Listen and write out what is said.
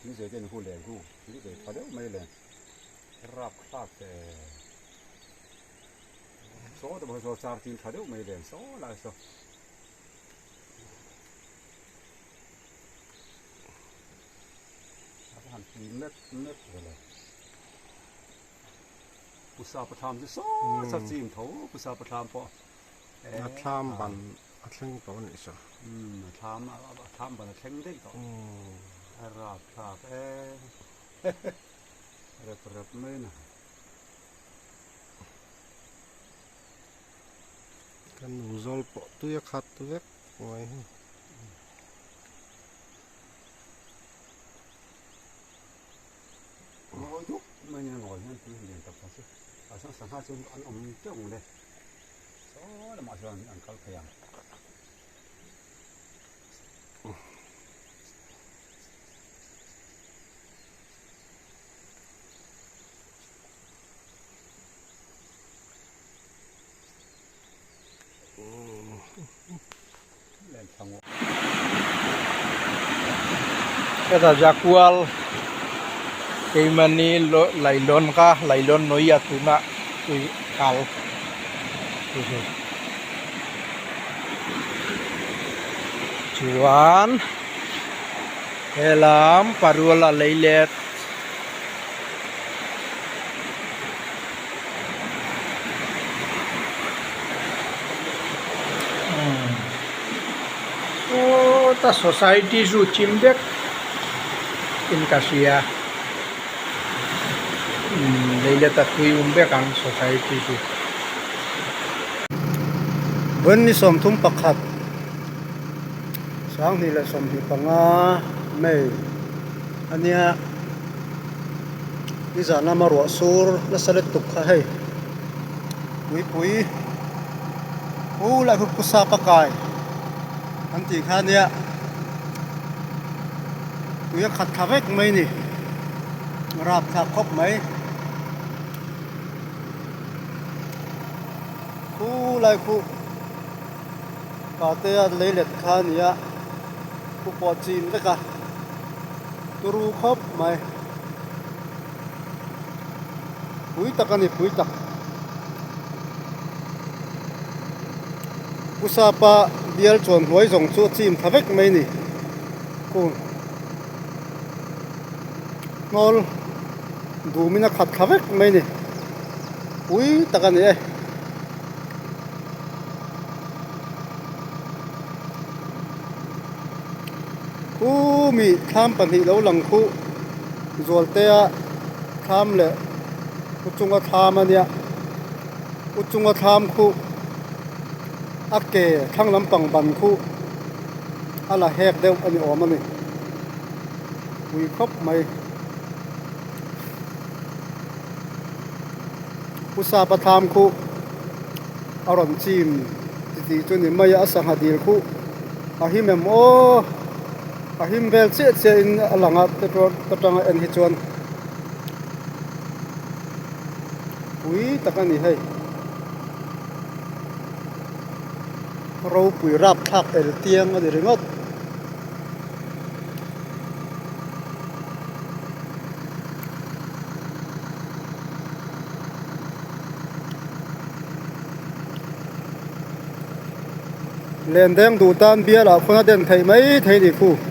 นี่เจนผู้แรงผู้นี่เจพอเด้อไม่แรงรับคาบแต่โซ่แต่พอโซ่ซาร์จินพอเด้อไม่แรงโซ่ลายโซ่หันปีเม็ดเลยปุษาประทามจะโซ่สักจีมเขาปุษาประทามพอทามบันอัดเล่งตัวนี่ซะทามบันเล่งได้ต่อรับครับรับไม่นะกันอุซอลปอตุยขัดตุยไว้งอยุกไม่เนี่ยงอนั่นคือเรียนกับเขาสิสังหารส่วนอันอมเจ้าเลยโซ่ละมาส่วนอันเขาพยายามKata jakwal kaimani lailon kah lailon noya tuna tui kal Cuan Helam paruala leilet Oh ta society zu chimbek in Kasia leilet takui umbe kang society zu Wen ni som thum pakhat sang ni la som hi panga me ania izana marwa sur la salet tuk kha hai pui la hu pusa ka kai anti kha nia tuya khat khavek mai ni rap tha khop mai lai khu ka te leilet kha nia ku po chin le ka turu khop mai pui takani pui tak pusapa bial chon hoi jong chu chim thavek mai ni ku ngol dumina khat khavek mai ni pui takani mi tham pan hi lo lang khu zolte a tham le uchunga tham ania uchunga tham khu ake thang lampang ban khu ala hek deu ani omani ui khop mai usa pa tham khu aron chim ti chuni mai asang hadil khu ahimem o ahim bel che in alanga tatanga en hi chon ui takani hai ro pui rap thak el tiang adi ringot lendeng du tan bia la khona den thai mai thai ni khu